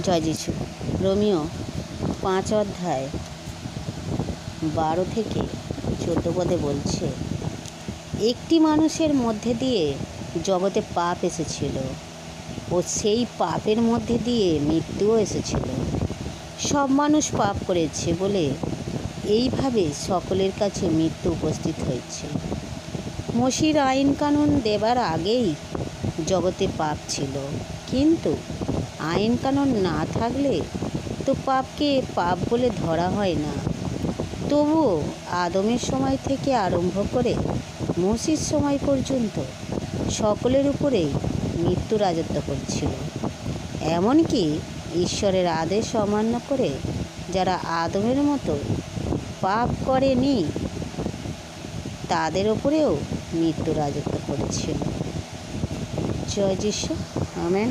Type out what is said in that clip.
জয় যিশু। রোমিও 5 অধ্যায় 12 থেকে 14 পদে বলছে, একটি মানুষের মধ্যে দিয়ে জগতে পাপ এসেছিল ও সেই পাপের মধ্যে দিয়ে মৃত্যুও এসেছিল। সব মানুষ পাপ করেছে বলে এইভাবে সকলের কাছে মৃত্যু উপস্থিত হয়েছে। মসির আইন কানুন দেবার আগেই জগতে পাপ ছিল, কিন্তু আইন কানুন না থাকলে তো পাপকে পাপ বলে ধরা হয় না। তবুও আদমের সময় থেকে আরম্ভ করে মসির সময় পর্যন্ত সকলের উপরেই মৃত্যু রাজত্ব করছিল। এমনকি ঈশ্বরের আদেশ অমান্য করে যারা আদমের মতো পাপ করেনি তাদের উপরেও মৃত্যু রাজত্ব করেছিল। জয় যিশু। আমেন।